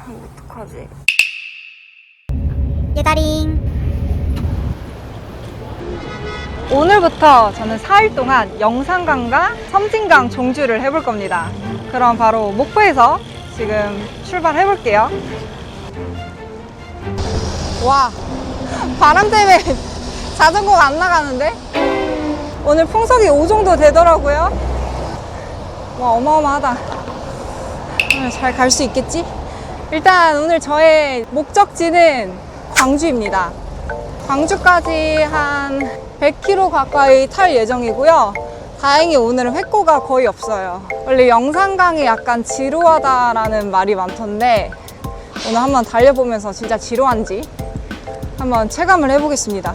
어떡하지? 예다링. 오늘부터 저는 4일 동안 영산강과 섬진강 종주를 해볼 겁니다. 그럼 바로 목포에서 지금 출발해 볼게요. 와, 바람 때문에 자전거가 안 나가는데? 오늘 풍속이 5 정도 되더라고요. 와, 어마어마하다. 오늘 잘 갈 수 있겠지? 일단 오늘 저의 목적지는 광주입니다. 광주까지 한 100km 가까이 탈 예정이고요. 다행히 오늘은 획고가 거의 없어요. 원래 영산강이 약간 지루하다라는 말이 많던데 오늘 한번 달려보면서 진짜 지루한지 한번 체감을 해보겠습니다.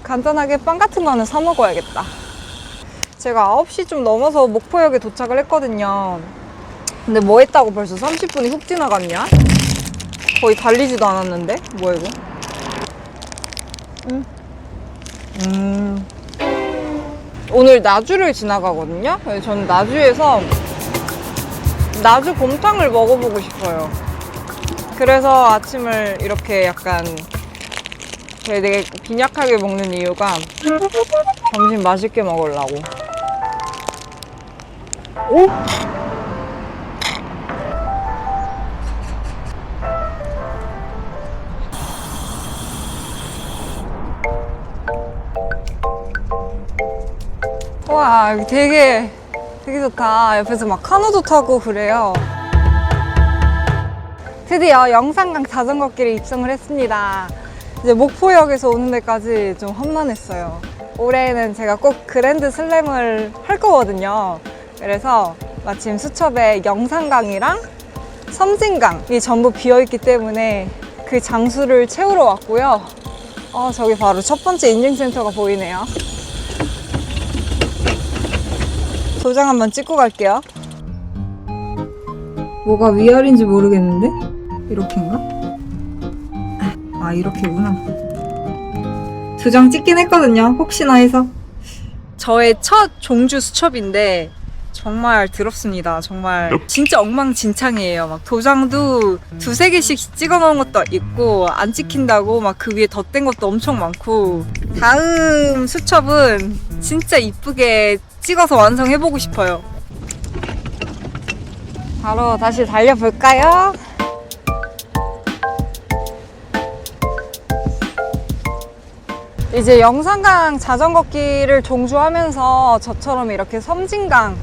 간단하게 빵 같은 거는 사 먹어야겠다. 제가 9시 좀 넘어서 목포역에 도착을 했거든요. 근데 뭐 했다고 벌써 30분이 훅 지나갔냐? 거의 달리지도 않았는데? 뭐야 이거? 오늘 나주를 지나가거든요? 저는 나주에서 나주 곰탕을 먹어보고 싶어요. 그래서 아침을 이렇게 약간 되게 빈약하게 먹는 이유가 점심 맛있게 먹으려고. 오? 와, 여기 되게 좋다. 옆에서 막 카누도 타고 그래요. 드디어 영산강 자전거길에 입성을 했습니다. 이제 목포역에서 오는 데까지 좀 험난했어요. 올해는 제가 꼭 그랜드 슬램을 할 거거든요. 그래서 마침 수첩에 영산강이랑 섬진강이 전부 비어있기 때문에 그 장수를 채우러 왔고요. 저기 바로 첫 번째 인증센터가 보이네요. 도장 한번 찍고 갈게요. 뭐가 위아래인지 모르겠는데? 이렇게인가? 아, 이렇게구나. 도장 찍긴 했거든요. 혹시나 해서. 저의 첫 종주 수첩인데 정말 더럽습니다. 정말 진짜 엉망진창이에요. 막 도장도 2-3개씩 찍어 놓은 것도 있고 안 찍힌다고 막 그 위에 덧댄 것도 엄청 많고. 다음 수첩은 진짜 이쁘게 찍어서 완성해보고 싶어요. 바로 다시 달려볼까요? 이제 영산강 자전거길을 종주하면서 저처럼 이렇게 섬진강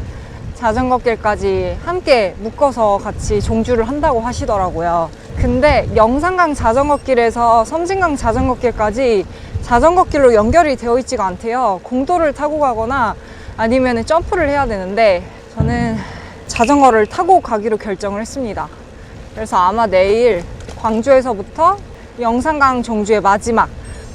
자전거길까지 함께 묶어서 같이 종주를 한다고 하시더라고요. 근데 영산강 자전거길에서 섬진강 자전거길까지 자전거길로 연결이 되어 있지가 않대요. 공도를 타고 가거나 아니면 점프를 해야 되는데 저는 자전거를 타고 가기로 결정을 했습니다. 그래서 아마 내일 광주에서부터 영산강 종주의 마지막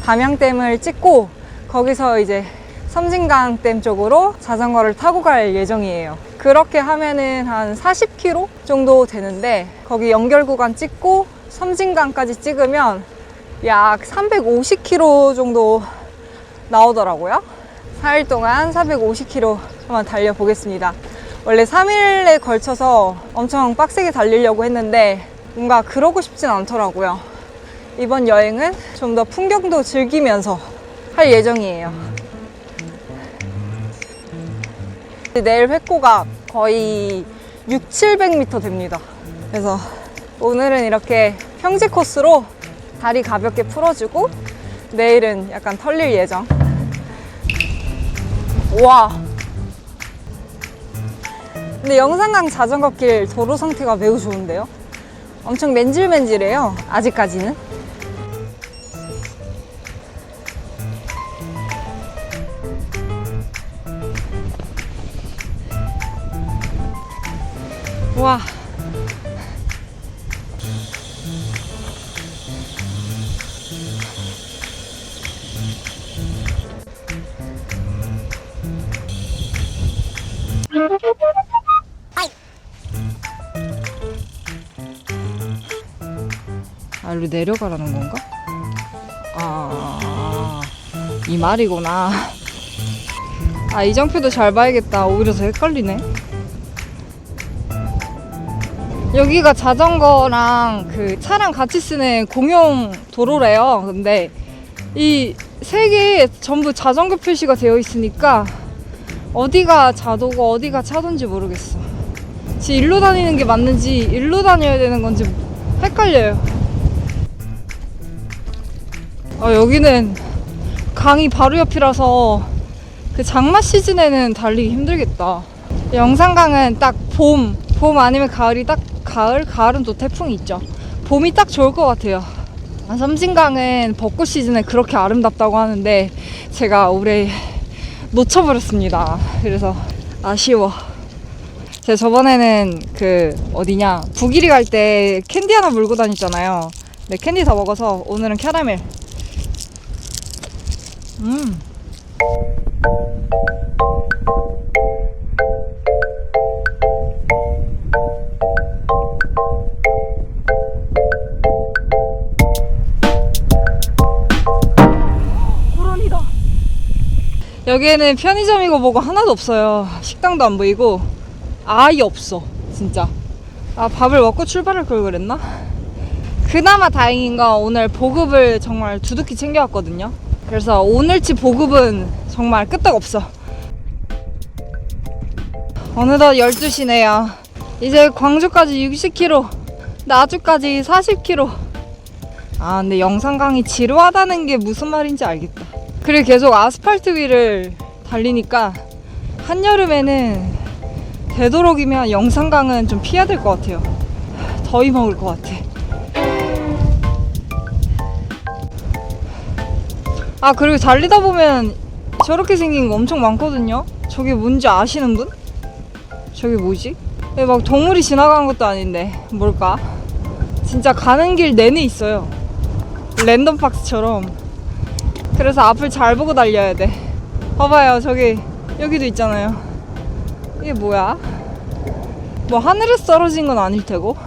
담양댐을 찍고 거기서 이제 섬진강댐 쪽으로 자전거를 타고 갈 예정이에요. 그렇게 하면은 한 40km 정도 되는데 거기 연결 구간 찍고 섬진강까지 찍으면 약 350km 정도 나오더라고요. 4일 동안 450km 한번 달려보겠습니다. 원래 3일에 걸쳐서 엄청 빡세게 달리려고 했는데 뭔가 그러고 싶진 않더라고요. 이번 여행은 좀 더 풍경도 즐기면서 할 예정이에요. 내일 획고가 거의 600-700m 됩니다. 그래서 오늘은 이렇게 평지 코스로 다리 가볍게 풀어주고 내일은 약간 털릴 예정. 와, 근데 영산강 자전거길 도로 상태가 매우 좋은데요? 엄청 맨질맨질해요, 아직까지는. 와, 아, 일로 내려가라는 건가? 이 말이구나. 아, 이정표도 잘 봐야겠다. 오히려 더 헷갈리네. 여기가 자전거랑 그 차랑 같이 쓰는 공용 도로래요. 근데 이 세 개에 전부 자전거 표시가 되어 있으니까 어디가 자도고 어디가 차도인지 모르겠어. 지금 일로 다니는 게 맞는지 일로 다녀야 되는 건지 헷갈려요. 여기는 강이 바로 옆이라서 그 장마 시즌에는 달리기 힘들겠다. 영산강은 딱 봄 아니면 가을이 딱 가을은 또 태풍이 있죠. 봄이 딱 좋을 것 같아요. 섬진강은 벚꽃 시즌에 그렇게 아름답다고 하는데 제가 올해 놓쳐버렸습니다. 그래서 아쉬워. 제가 저번에는 그 어디냐 북일이 갈 때 캔디 하나 물고 다녔잖아요. 네, 캔디 다 먹어서 오늘은 캐러멜. 호란이다. 여기에는 편의점이고 뭐고 하나도 없어요. 식당도 안 보이고 아예 없어 진짜. 아, 밥을 먹고 출발할 걸 그랬나? 그나마 다행인 건 오늘 보급을 정말 두둑히 챙겨왔거든요. 그래서 오늘치 보급은 정말 끄떡없어. 어느덧 12시네요. 이제 광주까지 60km, 나주까지 40km. 아, 근데 영산강이 지루하다는 게 무슨 말인지 알겠다. 그리고 계속 아스팔트 위를 달리니까 한여름에는 되도록이면 영산강은 좀 피해야 될 것 같아요. 더위 먹을 것 같아. 아, 그리고 달리다 보면 저렇게 생긴 거 엄청 많거든요. 저게 뭔지 아시는 분? 저게 뭐지? 막 동물이 지나가는 것도 아닌데 뭘까? 진짜 가는 길 내내 있어요. 랜덤 박스처럼. 그래서 앞을 잘 보고 달려야 돼. 봐봐요, 저기 여기도 있잖아요. 이게 뭐야? 뭐 하늘에서 떨어진 건 아닐 테고.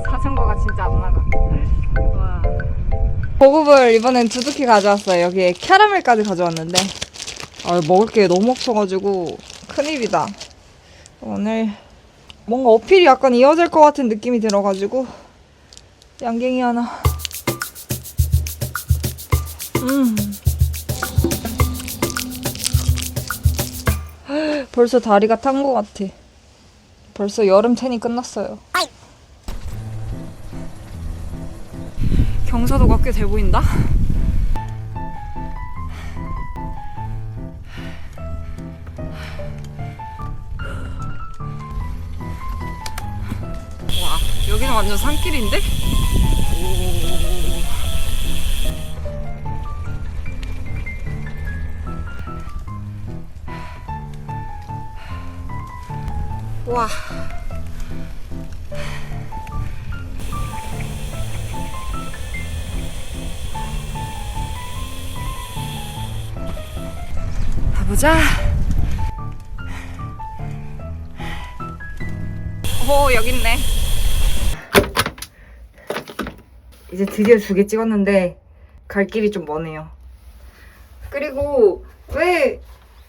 자전거가 진짜 안 나가. 와. 보급을 이번엔 두둑히 가져왔어요. 여기에 캐러멜까지 가져왔는데 먹을 게 너무 없어가지고 큰일이다. 오늘 뭔가 어필이 약간 이어질 것 같은 느낌이 들어가지고 양갱이 하나. 벌써 다리가 탄 것 같아. 벌써 여름 텐이 끝났어요. 경사도가 꽤 돼 보인다? 와, 여기는 완전 산길인데? 와. 가보자. 여기 있네. 이제 드디어 2개 찍었는데 갈 길이 좀 머네요. 그리고 왜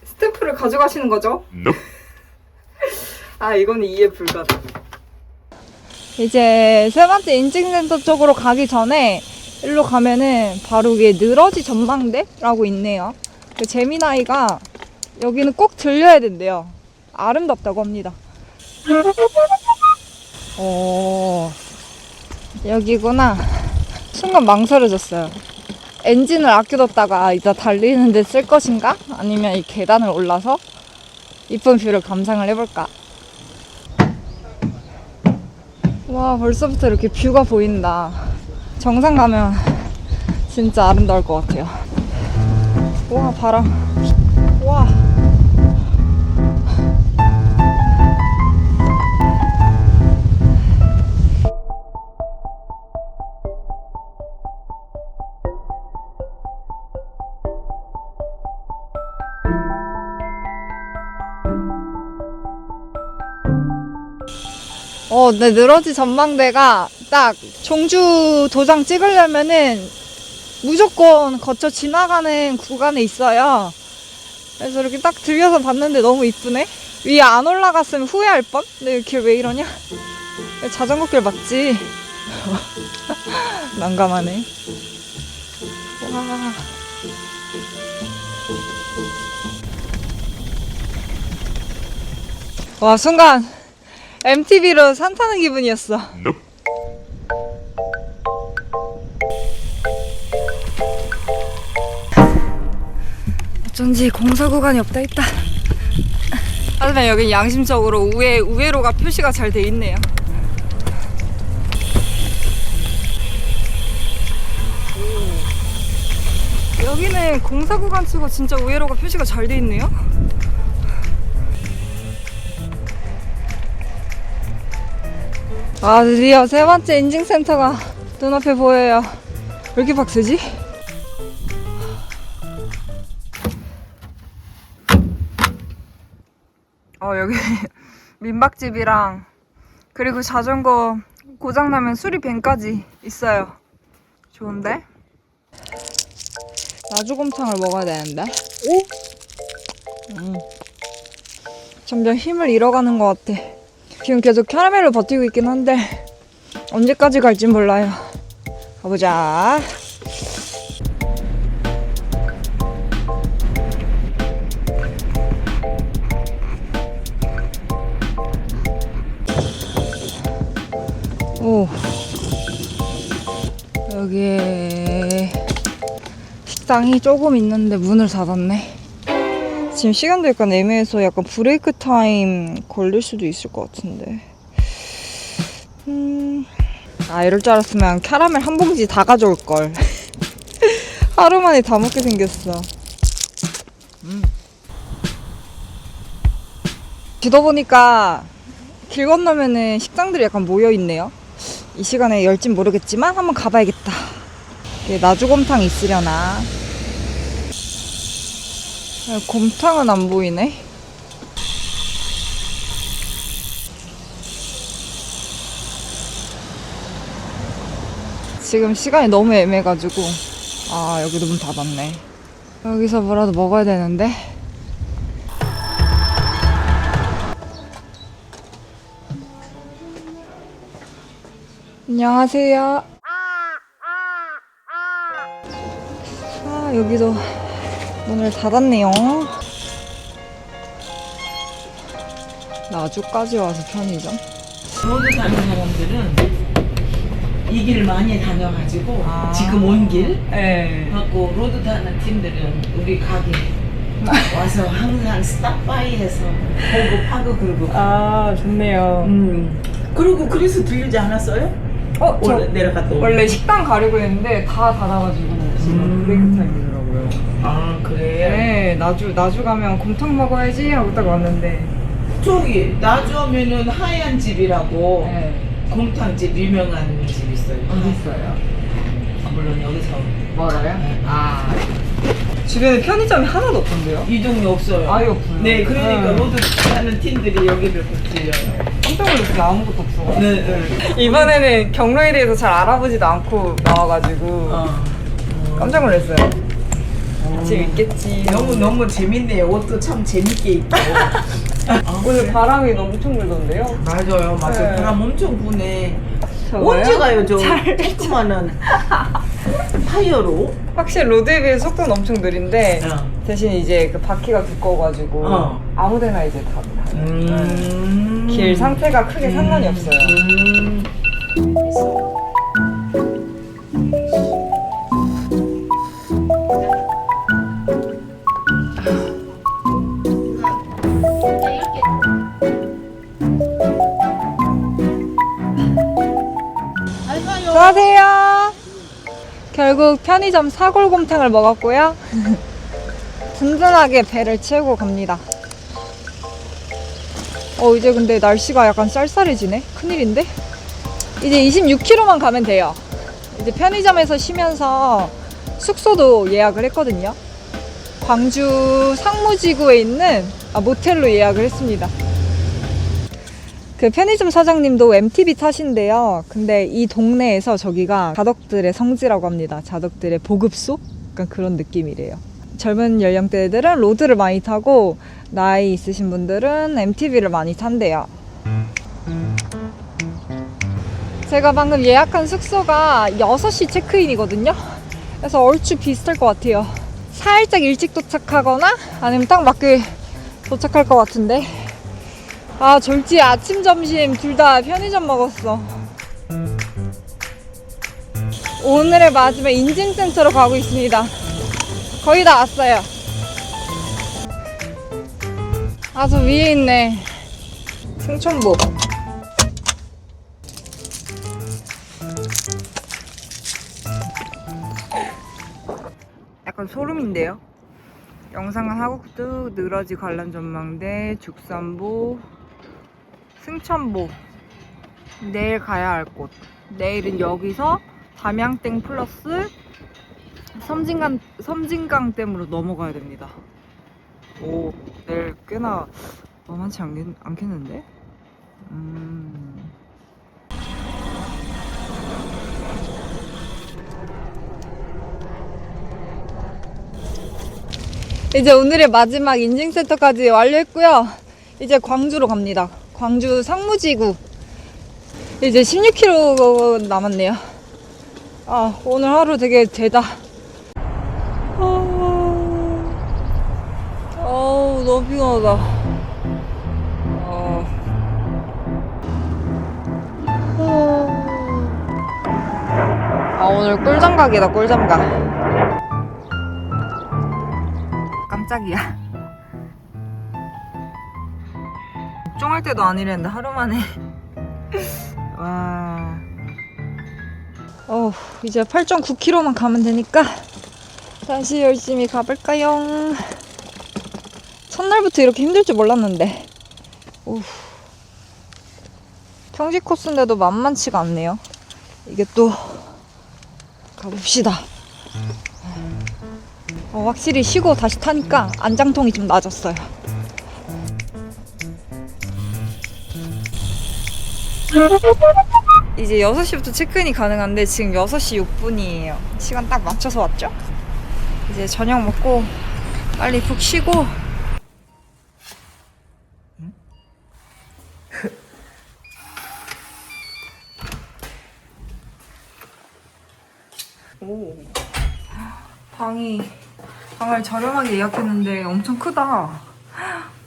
스탬프를 가져가시는 거죠? 아, 이거는 이해 불가다. 이제 세 번째 인증센터 쪽으로 가기 전에 일로 가면은 바로 위에 늘어지 전망대라고 있네요. 그 재미나이가 여기는 꼭 들려야 된대요. 아름답다고 합니다. 여기구나. 순간 망설여졌어요. 엔진을 아껴뒀다가 이따 달리는데 쓸 것인가? 아니면 이 계단을 올라서 이쁜 뷰를 감상을 해볼까? 와, 벌써부터 이렇게 뷰가 보인다. 정상 가면 진짜 아름다울 것 같아요. 와, 바람. 와. 네, 늘어지 전망대가 딱 종주 도장 찍으려면은 무조건 거쳐 지나가는 구간에 있어요. 그래서 이렇게 딱 들려서 봤는데 너무 이쁘네. 위에 안 올라갔으면 후회할 뻔? 근데 이렇게 왜 이러냐? 자전거길 맞지? 난감하네. 와, 순간 MTV로 산 타는 기분이었어. 어쩐지 공사 구간이 없다 했다. 하지만 여기 양심적으로 우회로가 표시가 잘 돼 있네요. 여기는 공사 구간 치고 진짜 우회로가 표시가 잘 돼 있네요. 아, 드디어 세 번째 인증센터가 눈앞에 보여요. 왜 이렇게 빡세지? 여기 민박집이랑 그리고 자전거 고장나면 수리밴까지 있어요. 좋은데? 나주곰탕을 먹어야 되는데. 오? 점점 힘을 잃어가는 것 같아. 지금 계속 캐러멜로 버티고 있긴 한데 언제까지 갈진 몰라요. 가보자. 오, 여기에 식당이 조금 있는데 문을 닫았네. 지금 시간도 약간 애매해서 약간 브레이크 타임 걸릴 수도 있을 것 같은데. 이럴 줄 알았으면 캐러멜 한 봉지 다 가져올 걸. 하루 만에 다 먹게 생겼어. 지도 보니까 길 건너면은 식당들이 약간 모여 있네요. 이 시간에 열진 모르겠지만 한번 가봐야겠다. 나주곰탕 있으려나? 곰탕은 안 보이네. 지금 시간이 너무 애매해가지고. 여기도 문 닫았네. 여기서 뭐라도 먹어야 되는데. 안녕하세요. 여기도 문을 닫았네요. 나주까지 와서 편의점. 로드 가는 사람들은 이 길을 많이 다녀가지고 지금 온 길 갖고 로드 타는 팀들은 우리 가게 와서 항상 스탑바이해서 보고파고 그러고. 좋네요. 그리고 그래서 들리지 않았어요? 원래 내려갔다 오고. 원래 식당 가려고 했는데 다 닫아가지고 지금 브레이크 타임이더라고요. 그래요? 네, 나주 가면 곰탕 먹어야지 하고 딱 왔는데. 저기 나주하면은 하얀 집이라고 곰탕집 유명한 집 있어요. 어디 있어요? 물론 여기서 멀어요? 주변에 편의점이 하나도 없던데요? 이 동네 없어요. 아예 없어요. 네, 그러니까 로드 타는 팀들이 여기를 붙들려요. 깜짝 놀랐어요. 아무것도 없어. 네. 이번에는 경로에 대해서 잘 알아보지도 않고 나와가지고 깜짝 놀랐어요. 재밌겠지. 너무 재밌네요. 옷도 참 재밌게 입고. 오늘 바람이 엄청 불던데요? 맞아요. 네. 바람 엄청 부네. 저거요? 언제 가요, 저 조그마한 타이어로? 확실히 로드에 비해서 속도는 엄청 느린데 대신 이제 그 바퀴가 두꺼워가지고 아무데나 이제 다 길 상태가 크게 상관이 없어요. 안녕하세요. 결국 편의점 사골곰탕을 먹었고요. 든든하게 배를 채우고 갑니다. 이제 근데 날씨가 약간 쌀쌀해지네? 큰일인데? 이제 26km만 가면 돼요. 이제 편의점에서 쉬면서 숙소도 예약을 했거든요. 광주 상무지구에 있는 모텔로 예약을 했습니다. 그 편의점 사장님도 MTB 타신대요. 근데 이 동네에서 저기가 자덕들의 성지라고 합니다. 자덕들의 보급소? 약간 그런 느낌이래요. 젊은 연령대들은 로드를 많이 타고 나이 있으신 분들은 MTB를 많이 탄대요. 제가 방금 예약한 숙소가 6시 체크인이거든요. 그래서 얼추 비슷할 것 같아요. 살짝 일찍 도착하거나 아니면 딱 맞게 도착할 것 같은데. 아, 졸지 아침 점심 둘 다 편의점 먹었어. 오늘의 마지막 인증센터로 가고 있습니다. 거의 다 왔어요. 아, 저 위에 있네. 승천보. 약간 소름인데요. 영상은 하곡도, 늘어지 관람 전망대, 죽산보, 승천보. 내일 가야 할 곳. 내일은 여기서 담양댐 플러스 섬진강댐으로 넘어가야 됩니다. 오, 내일 꽤나 만만치 않겠는데? 이제 오늘의 마지막 인증센터까지 완료했고요. 이제 광주로 갑니다. 광주 상무지구. 이제 16km 남았네요. 아, 오늘 하루 되게 되다. 너무 피곤하다. 오늘 꿀잠각이다, 꿀잠각. 깜짝이야. 걱정할 때도 아니랬는데 하루 만에. 와. 이제 8.9km만 가면 되니까 다시 열심히 가볼까요? 첫날부터 이렇게 힘들 줄 몰랐는데. 평지 코스인데도 만만치가 않네요. 이게 또 가봅시다. 확실히 쉬고 다시 타니까 안장통이 좀 나아졌어요. 이제 6시부터 체크인이 가능한데 지금 6시 6분이에요. 시간 딱 맞춰서 왔죠? 이제 저녁 먹고 빨리 푹 쉬고. 오, 방을 저렴하게 예약했는데 엄청 크다.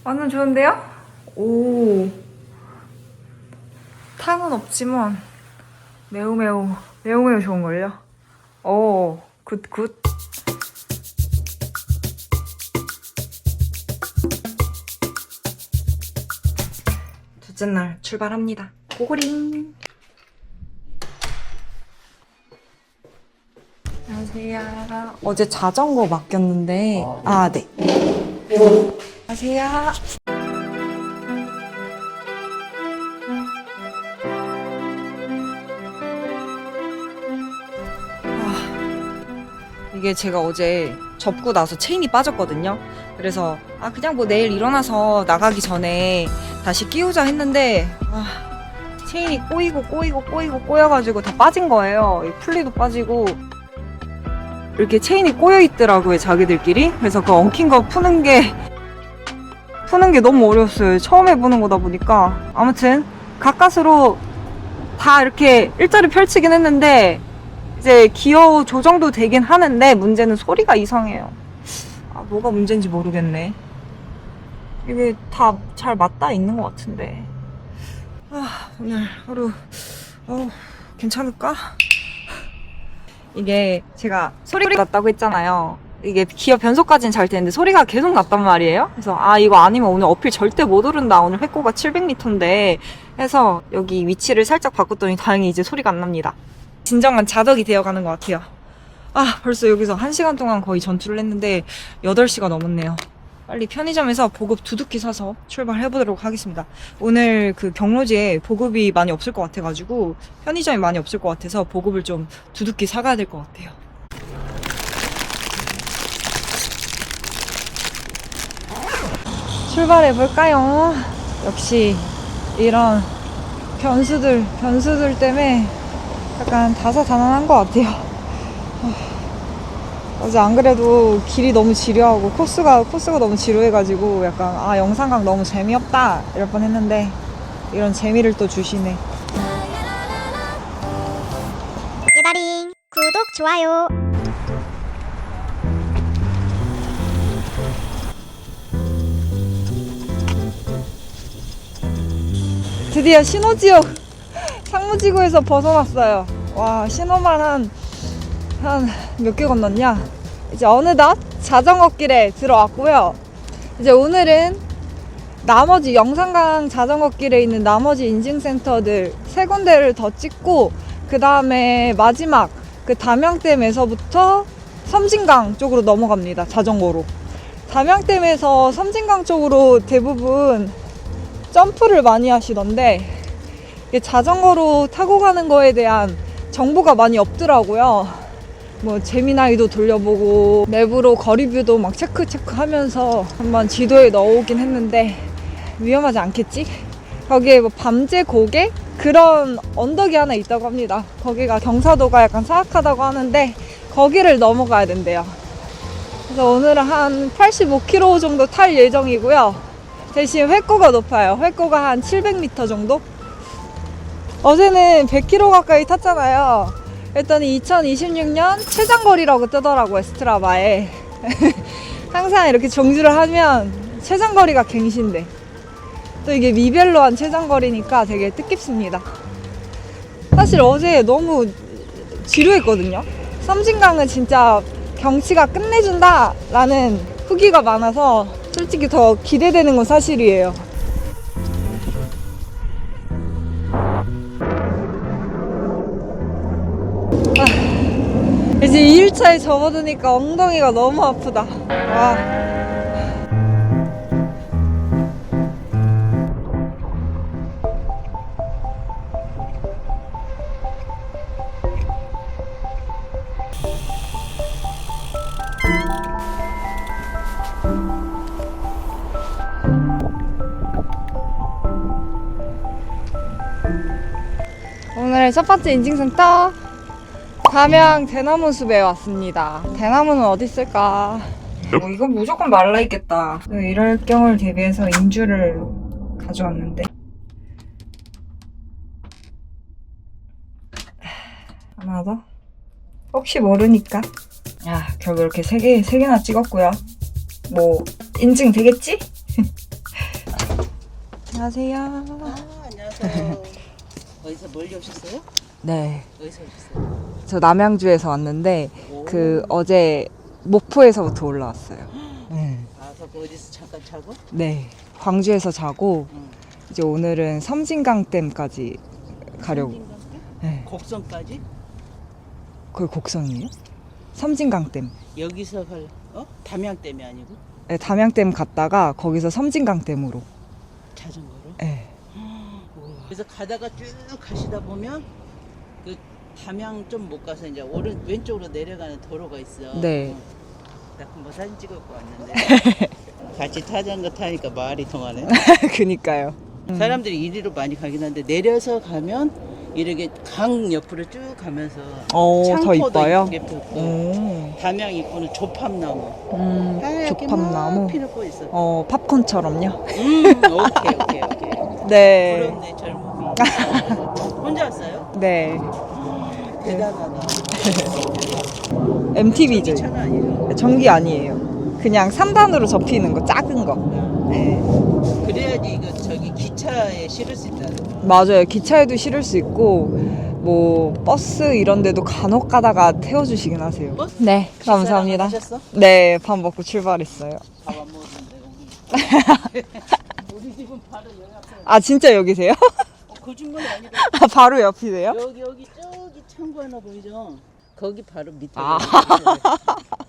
완전 좋은데요? 오, 탕은 없지만 매우 좋은걸요? 오, 굿. 둘째 날 출발합니다. 고고링. 안녕하세요. 어제 자전거 맡겼는데, 네. 안녕하세요. 이게 제가 어제 접고 나서 체인이 빠졌거든요. 그래서 그냥 뭐 내일 일어나서 나가기 전에 다시 끼우자 했는데 체인이 꼬여가지고 다 빠진 거예요. 이 풀리도 빠지고 이렇게 체인이 꼬여 있더라고요, 자기들끼리. 그래서 그 엉킨 거 푸는 게 너무 어려웠어요. 처음 해보는 거다 보니까. 아무튼 가까스로 다 이렇게 일자로 펼치긴 했는데 이제 기어 조정도 되긴 하는데 문제는 소리가 이상해요. 뭐가 문제인지 모르겠네. 이게 다 잘 맞닿아 있는 것 같은데. 오늘 하루 괜찮을까? 이게 제가 소리가 났다고 했잖아요. 이게 기어 변속까지는 잘 되는데 소리가 계속 났단 말이에요. 그래서 이거 아니면 오늘 어필 절대 못 오른다. 오늘 회고가 700m인데 해서 여기 위치를 살짝 바꿨더니 다행히 이제 소리가 안 납니다. 진정한 자덕이 되어가는 것 같아요. 벌써 여기서 1시간 동안 거의 전투를 했는데 8시가 넘었네요. 빨리 편의점에서 보급 두둑히 사서 출발해보도록 하겠습니다. 오늘 그 경로지에 보급이 많이 없을 것 같아가지고 편의점이 많이 없을 것 같아서 보급을 좀 두둑히 사가야 될 것 같아요. 출발해볼까요? 역시 이런 변수들 때문에 약간 다사다난한 것 같아요. 어제 안 그래도 길이 너무 지루하고 코스가 너무 지루해가지고 약간 영상각 너무 재미없다 이럴 뻔 했는데 이런 재미를 또 주시네. 예다링 구독 좋아요. 드디어 신호지역 상무지구에서 벗어났어요. 와, 신호만 한 몇 개 건넜냐? 이제 어느덧 자전거 길에 들어왔고요. 이제 오늘은 나머지 영산강 자전거 길에 있는 나머지 인증센터들 3군데를 더 찍고 그 다음에 마지막 그 담양댐에서부터 섬진강 쪽으로 넘어갑니다. 자전거로. 담양댐에서 섬진강 쪽으로 대부분 점프를 많이 하시던데 이게 자전거로 타고 가는 거에 대한 정보가 많이 없더라고요. 뭐 재미나이도 돌려보고 내부로 거리뷰도 막 체크하면서 한번 지도에 넣어오긴 했는데 위험하지 않겠지? 거기에 뭐 밤제 고개? 그런 언덕이 하나 있다고 합니다. 거기가 경사도가 약간 사악하다고 하는데 거기를 넘어가야 된대요. 그래서 오늘은 한 85km 정도 탈 예정이고요. 대신 회고가 높아요. 회고가 한 700m 정도? 어제는 100km 가까이 탔잖아요. 그랬더니 2026년 최장거리라고 뜨더라고요, 스트라바에. 항상 이렇게 정주를 하면 최장거리가 갱신돼. 또 이게 미별로 한 최장거리니까 되게 뜻깊습니다. 사실 어제 너무 지루했거든요. 섬진강은 진짜 경치가 끝내준다 라는 후기가 많아서 솔직히 더 기대되는 건 사실이에요. 이제 2일차에 접어드니까 엉덩이가 너무 아프다. 와. 오늘의 첫 번째 인증센터 담양 대나무 숲에 왔습니다. 대나무는 어디 있을까? 이건 무조건 말라있겠다. 이럴 경우를 대비해서 인주를 가져왔는데 하나 더? 혹시 모르니까. 결국 이렇게 3개나 찍었고요. 뭐 인증 되겠지? 안녕하세요. 안녕하세요. 어디서 멀리 오셨어요? 네. 어디서 오셨어요? 저 남양주에서 왔는데 오. 어제 목포에서부터 올라왔어요. 네. 그거 어디서 잠깐 자고? 네. 광주에서 자고 응. 이제 오늘은 섬진강댐까지 가려고. 섬진강댐? 네. 곡성까지? 그게 곡성이에요? 섬진강댐. 여기서 담양댐이 아니고? 네, 담양댐 갔다가 거기서 섬진강댐으로. 자전거로? 네. 그래서 가다가 쭉 가시다 보면 그 담양 좀 못 가서 이제 왼쪽으로 내려가는 도로가 있어. 네. 나 한번 사진 찍어갖고 왔는데 같이 자전거 타니까 말이 통하네. 그니까요. 사람들이 이리로 많이 가긴 한데 내려서 가면 이렇게 강 옆으로 쭉 가면서 더 창포도 이뻐요? 이쁘게 폈고 담양 입구는 조팝나무 하얗게 조팝나무? 막 피놓고 있어. 팝콘처럼요? 오케이. 네. 부럽네 젊음이. 혼자 왔어요? 네. 대단하네. MTV죠. 전기차가 아니에요? 전기 아니에요. 그냥 3단으로 접히는 거, 작은 거. 네. 그래야지 이거 저기 기차에 실을 수 있다는 거. 맞아요. 기차에도 실을 수 있고 뭐 버스 이런 데도 간혹 가다가 태워주시긴 하세요. 버스? 네, 감사합니다. 하셨어? 네, 밥 먹고 출발했어요. 밥 안 먹었는데 우리 집은 바로 여기 앞에. 진짜 여기세요? 거짓말이 아니라 바로 옆이세요? 여기 저기 창고 하나 보이죠? 거기 바로 밑에.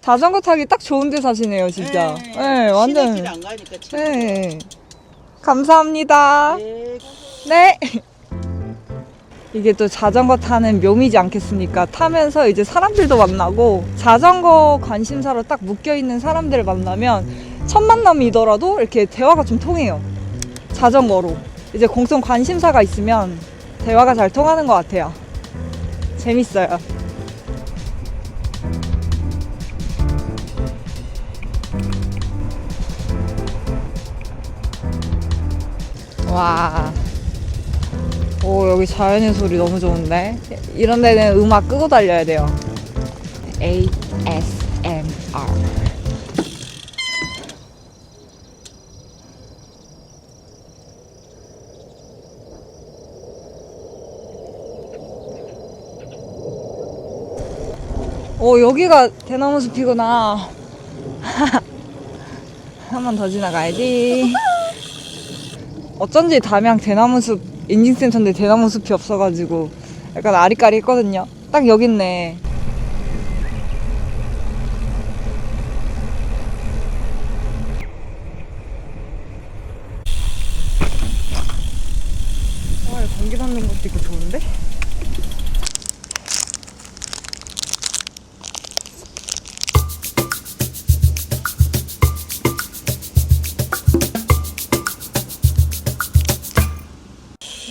자전거 타기 딱 좋은 데 사시네요, 진짜. 네, 완전. 시내길 안 가니까. 네. 감사합니다. 네. 네. 이게 또 자전거 타는 묘미지 않겠습니까? 타면서 이제 사람들도 만나고 자전거 관심사로 딱 묶여있는 사람들을 만나면 첫 만남이더라도 이렇게 대화가 좀 통해요. 자전거로. 이제 공통 관심사가 있으면 대화가 잘 통하는 것 같아요. 재밌어요. 와. 오, 여기 자연의 소리 너무 좋은데? 이런 데는 음악 끄고 달려야 돼요. ASMR. 오, 여기가 대나무 숲이구나. 한 번 더 지나가야지. 어쩐지 담양 대나무 숲 인증센터인데 대나무 숲이 없어가지고 약간 아리까리 했거든요. 딱 여기 있네. 와, 공기 받는 것도 있고 좋은데?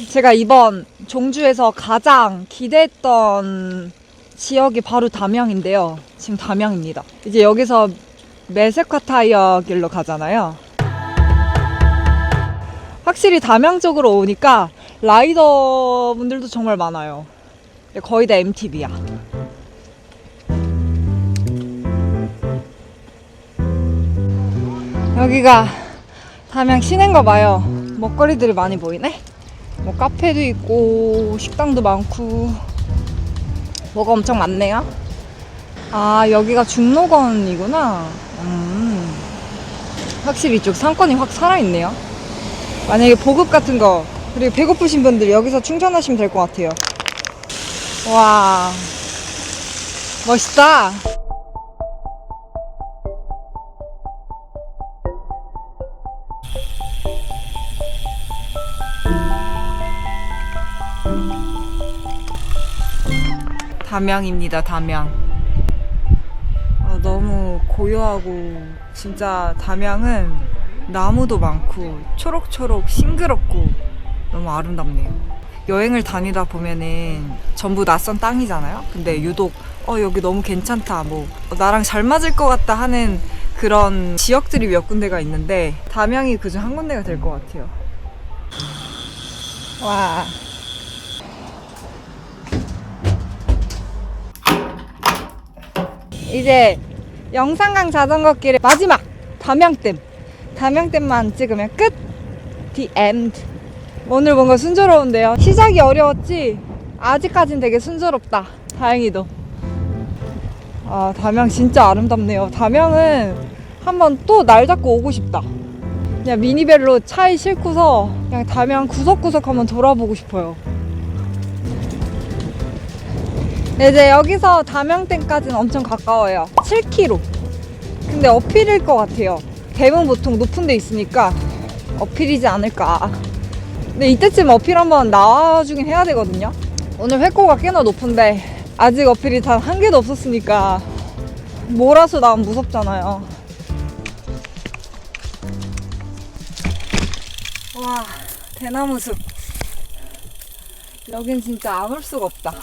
제가 이번 종주에서 가장 기대했던 지역이 바로 담양인데요. 지금 담양입니다. 이제 여기서 매세카 타이어 길로 가잖아요. 확실히 담양 쪽으로 오니까 라이더 분들도 정말 많아요. 거의 다 MTB야. 여기가 담양 시내인가 봐요. 먹거리들이 많이 보이네. 뭐 카페도 있고 식당도 많고 뭐가 엄청 많네요. 아, 여기가 중록원이구나. 확실히 이쪽 상권이 확 살아있네요. 만약에 보급 같은 거 그리고 배고프신 분들 여기서 충전하시면 될 것 같아요. 와, 멋있다. 담양입니다, 담양. 아, 너무 고요하고 진짜 담양은 나무도 많고 초록초록 싱그럽고 너무 아름답네요. 여행을 다니다 보면은 전부 낯선 땅이잖아요. 근데 유독 여기 너무 괜찮다, 뭐 나랑 잘 맞을 것 같다 하는 그런 지역들이 몇 군데가 있는데 담양이 그중 한 군데가 될 것 같아요. 와. 이제 영산강 자전거길의 마지막 담양댐만 찍으면 끝! The end. 오늘 뭔가 순조로운데요. 시작이 어려웠지 아직까진 되게 순조롭다. 다행히도. 아, 담양 진짜 아름답네요. 담양은 한번 또 날 잡고 오고 싶다. 그냥 미니벨로 차에 싣고서 그냥 담양 구석구석 한번 돌아보고 싶어요. 이제 여기서 담양댐까지는 엄청 가까워요. 7km. 근데 어필일 것 같아요. 댐은 보통 높은 데 있으니까 어필이지 않을까. 근데 이때쯤 어필 한번 나와주긴 해야 되거든요. 오늘 회고가 꽤나 높은데 아직 어필이 단 한 개도 없었으니까 몰아서 나오면 무섭잖아요. 와, 대나무 숲. 여긴 진짜 안 올 수가 없다.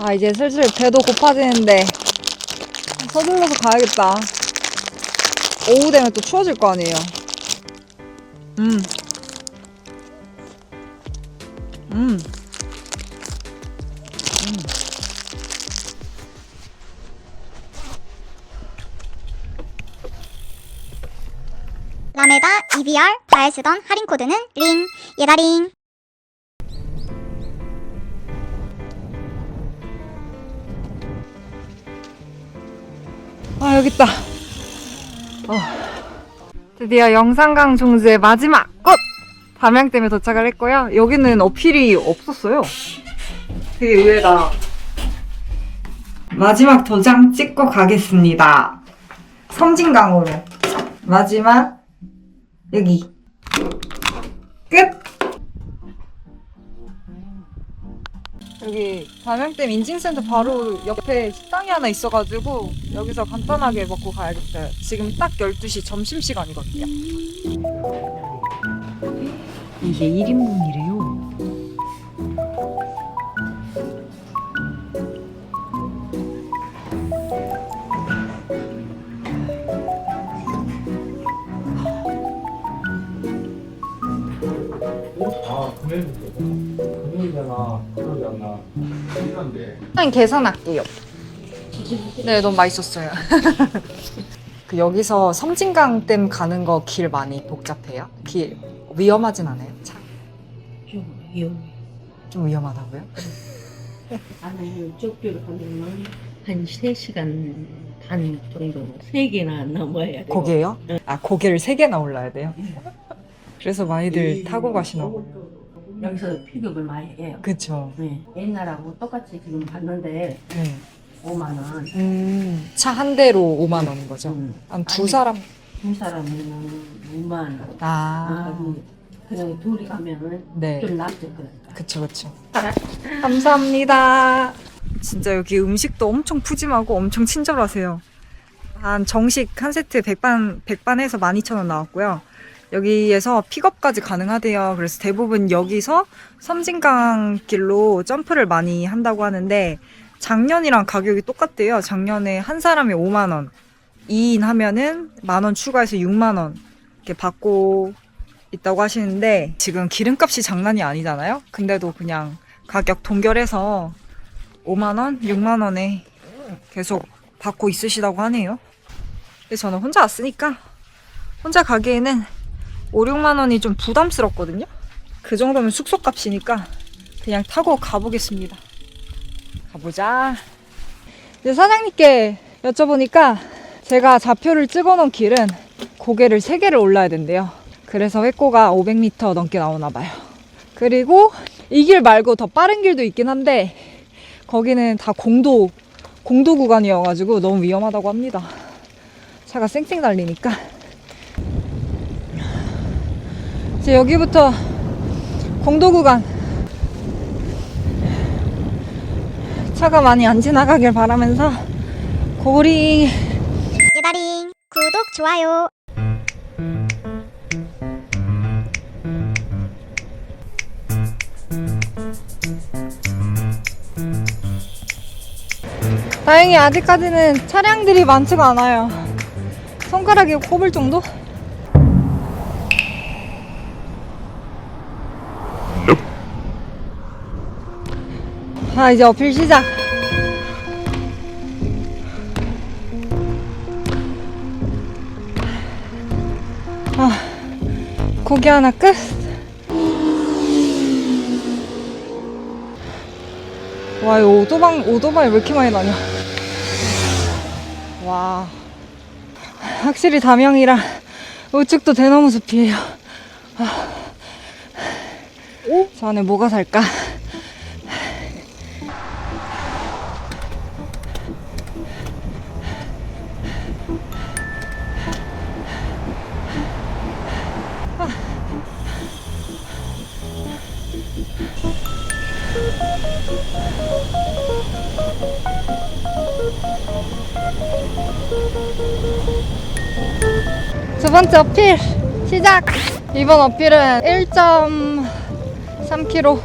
아, 이제 슬슬 배도 고파지는데 서둘러서 가야겠다. 오후 되면 또 추워질 거 아니에요. 라메다 EBR 잘 쓰던 할인 코드는 링 예다링. 아, 여기 있다. 드디어 영산강 종주의 마지막 꽃! 담양댐에 도착을 했고요. 여기는 어필이 없었어요. 되게 의외다. 마지막 도장 찍고 가겠습니다. 섬진강으로. 마지막 여기. 끝! 여기 담양댐 인증센터 바로 옆에 식당이 하나 있어가지고 여기서 간단하게 먹고 가야겠어요. 지금 딱 12시 점심시간이거든요. 이게 1인분이래요. 아, 금요일이잖아. 기억이 안 나. 이런데. 일단 계산할게요. 네, 너무 맛있었어요. 그 여기서 섬진강댐 가는 거 길 많이 복잡해요? 길 위험하진 않아요? 차? 좀 위험해. 좀 위험하다고요? 나는 쪽교를 가려면 한 3시간 반 정도 3개나 넘어야 돼. 고개요? 아, 고개를 3개나 올라야 돼요? 그래서 많이들 타고 가시나 봐요. 여기서 픽업을 많이 해요. 그쵸. 네. 옛날하고 똑같이 지금 봤는데 네. 5만 원. 차 한 대로 5만 원인 거죠? 한 두 아니, 사람? 두 사람이면 6만 원. 아, 그냥 둘이 가면은 네. 좀 낫죠. 그러니까. 그쵸. 감사합니다. 진짜 여기 음식도 엄청 푸짐하고 엄청 친절하세요. 한 정식 한 세트 백반에서 12,000원 나왔고요. 여기에서 픽업까지 가능하대요. 그래서 대부분 여기서 섬진강 길로 점프를 많이 한다고 하는데 작년이랑 가격이 똑같대요. 작년에 한 사람에 5만 원, 2인 하면은 10,000원 추가해서 6만 원 이렇게 받고 있다고 하시는데 지금 기름값이 장난이 아니잖아요. 근데도 그냥 가격 동결해서 5만 원, 6만 원에 계속 받고 있으시다고 하네요. 그래서 저는 혼자 왔으니까 혼자 가기에는 5, 6만 원이 좀 부담스럽거든요. 그 정도면 숙소값이니까 그냥 타고 가보겠습니다. 가보자. 이제 사장님께 여쭤보니까 제가 좌표를 찍어놓은 길은 고개를 3개를 올라야 된대요. 그래서 획고가 500m 넘게 나오나 봐요. 그리고 이 길 말고 더 빠른 길도 있긴 한데 거기는 다 공도 구간이어가지고 너무 위험하다고 합니다. 차가 쌩쌩 달리니까. 이제 여기부터 공도 구간 차가 많이 안 지나가길 바라면서 고링. 예다링 구독 좋아요. 다행히 아직까지는 차량들이 많지가 않아요. 손가락에 꼽을 정도? 아, 이제 어필 시작. 고기 하나 끝. 와, 이 오토바이 왜 이렇게 많이 다녀? 와, 확실히 담양이라 우측도 대나무 숲이에요. 저 안에 뭐가 살까? 두 번째 어필 시작! 이번 어필은 1.3km.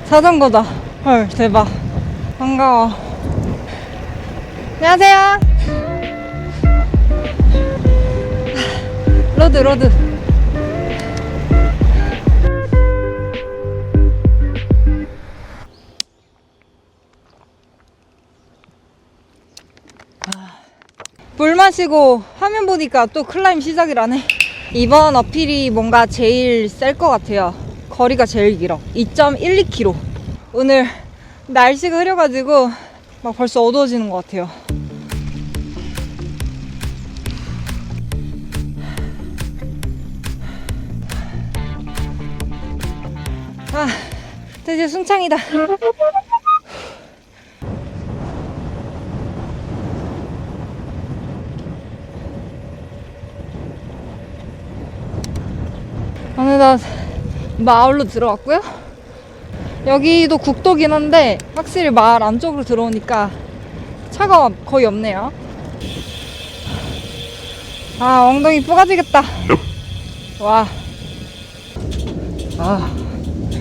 자전거다. 헐, 대박. 반가워. 안녕하세요. 로드. 물 마시고 화면 보니까 또 클라임 시작이라네. 이번 어필이 뭔가 제일 셀 것 같아요. 거리가 제일 길어. 2.12km. 오늘 날씨가 흐려가지고 막 벌써 어두워지는 것 같아요. 드디어 순창이다. 어느덧 마을로 들어왔고요. 여기도 국도긴 한데 확실히 마을 안쪽으로 들어오니까 차가 거의 없네요. 아, 엉덩이 뿌가지겠다. 와. 아,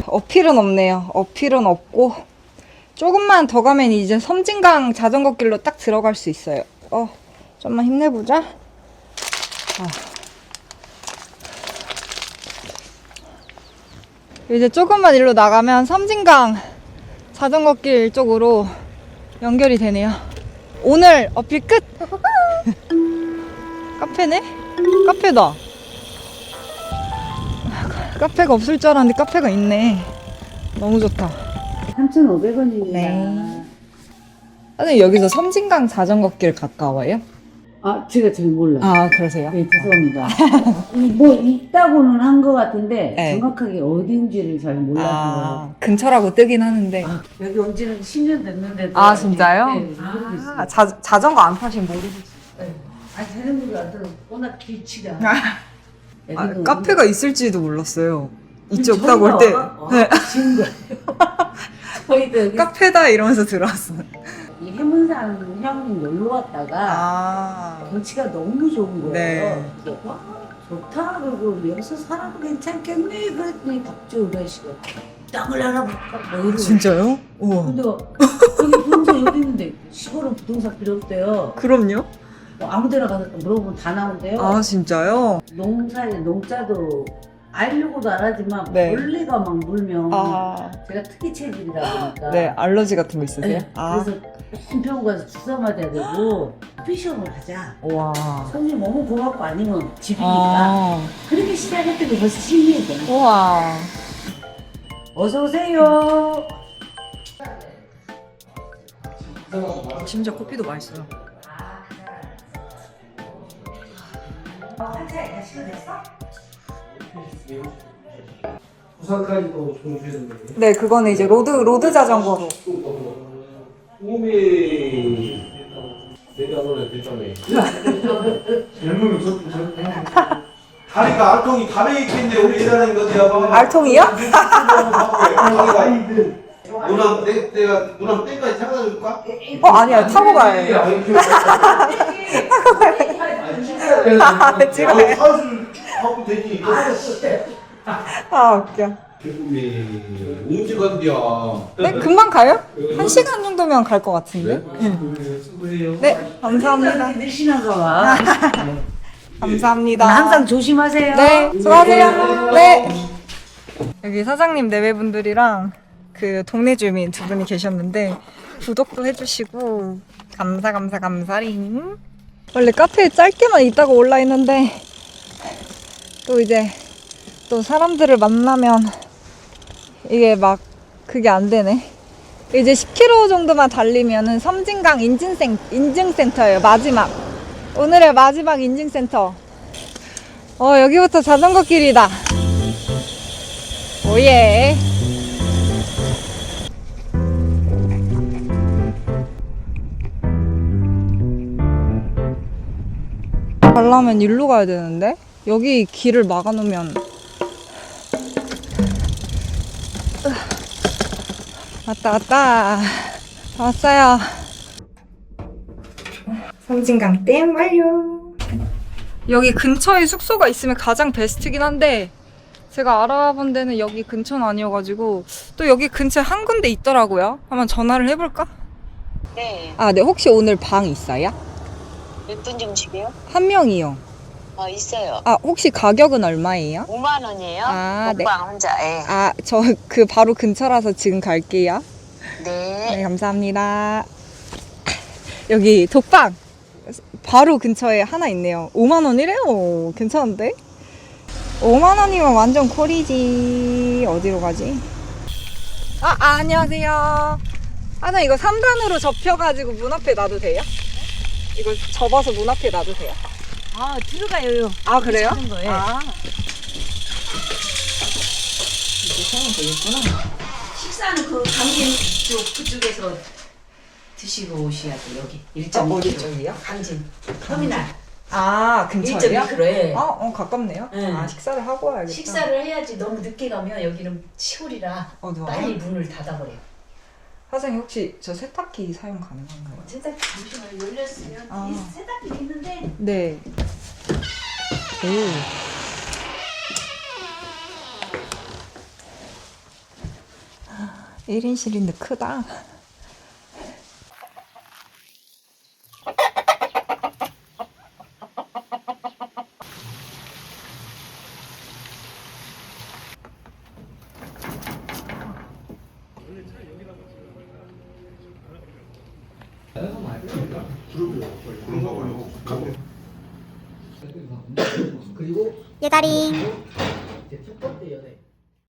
어필은 없네요. 어필은 없고 조금만 더 가면 이제 섬진강 자전거길로 딱 들어갈 수 있어요. 좀만 힘내보자. 이제 조금만 일로 나가면 섬진강 자전거길 쪽으로 연결이 되네요. 오늘 어필 끝! 카페네? 카페다. 카페가 없을 줄 알았는데 카페가 있네. 너무 좋다. 3,500원입니다. 네. 선생님 여기서 섬진강 자전거길 가까워요? 아, 제가 잘 몰라요. 아, 그러세요? 네, 죄송합니다. 뭐 있다고는 한 것 같은데 네. 정확하게 어딘지를 잘 몰라서. 아, 근처라고 뜨긴 하는데. 여기 온 지는 10년 됐는데도. 아, 진짜요? 네, 모르고 있어요. 아, 자전거 안 파시면 모르겠어요. 네. 아, 자전거가 안 들어. 워낙 길치가. 아, 카페가 있을지도 몰랐어요. 이쪽 딱 올 때. 네. 지금 거예요. 저희도 여기 카페다 이러면서 들어왔어요. 이 해문산 형님 놀러 왔다가 아. 경치가 너무 좋은 거예요. 네. 그래서 와, 좋다. 그리고 여기서 살아도 괜찮겠네. 그랬더니 갑자기 우리씨가 땅을 알아볼까? 뭐 이러고. 진짜요? 우와. 근데 여기 부동산 여기 있는데 시골은 부동산 필요 없대요. 그럼요? 뭐 아무 데나 가서 물어보면 다 나온대요. 아, 진짜요? 농사에 농자도 알려고도 안 하지만 네. 벌레가 막 물면 아. 제가 특이 체질이다 보니까 네, 알러지 같은 거 있으세요? 네, 아. 그래서 병원 가서 주사 맞아야 되고 피시험을 하자. 와. 손님 너무 고맙고 아니면 집이니까 아. 그렇게 시작했더니 벌써 10년이 되네. 우와. 어서 오세요. 진짜 커피도 맛있어요. 부산까지도 종주했는데. 네, 그거는 이제 로드 자전거로. 꿈이 대단하네 대단해. 젊으면 저 다리가 알통이 다리에 있겠는데 우리 일하는 거지야. 알통이요? 누나 내가 누나 때까지 찾아다 줄까? 아니야, 타고 가요. 아, 찍어요? 사줄 하고 되지. 아, 웃겨. 언제 간디야? 네, 금방 가요? 1시간 정도면 갈 것 같은데? 수고해요. 네, 감사합니다. 늘씬한가 봐. 감사합니다. 항상 조심하세요. 네, 수고하세요. 네. 여기 사장님 내외분들이랑 그 동네 주민 두 분이 계셨는데 구독도 해주시고 감사링. 원래 카페에 짧게만 있다가 올라 있는데 또 이제 또 사람들을 만나면 이게 막 그게 안 되네. 이제 10km 정도만 달리면은 섬진강 인증센터예요. 마지막. 오늘의 마지막 인증센터. 여기부터 자전거 길이다. 오예. 가려면 일로 가야 되는데? 여기 길을 막아놓으면. 왔다. 왔어요. 섬진강 댐 완료. 여기 근처에 숙소가 있으면 가장 베스트긴 한데 제가 알아본 데는 여기 근처는 아니어가지고 또 여기 근처에 한 군데 있더라고요. 한번 전화를 해볼까? 네, 아, 네. 혹시 오늘 방 있어요? 몇 분 정식이요? 한 명이요. 있어요. 아, 혹시 가격은 얼마예요? 5만 원이에요. 아, 네. 먹방 혼자. 예. 아, 저 그 바로 근처라서 지금 갈게요. 네. 네, 감사합니다. 여기 독방 바로 근처에 하나 있네요. 5만 원이래요. 괜찮은데? 5만 원이면 완전 콜이지. 어디로 가지? 안녕하세요. 나 이거 3단으로 접혀가지고 문 앞에 놔도 돼요? 이거 접어서 문 앞에 놔도 돼요? 들어가요. 아, 그래요? 자전거에. 아. 이렇게 사면 되겠구나. 식사는 그 강진 그쪽에서 드시고 오셔야 돼. 여기 1.2km. 어디 쪽이요? 강진 터미널 아, 근처에요? 1.2km에 가깝네요. 응. 아, 식사를 하고 와야겠다. 식사를 해야지. 너무 늦게 가면 여기는 시골이라 어두워요? 빨리 문을 닫아버려. 사장님 혹시 저 세탁기 사용 가능한가요? 세탁기 잠시만 열렸으면 아. 이 세탁기 있는데 네. 오. 1인실인데 크다. 예다링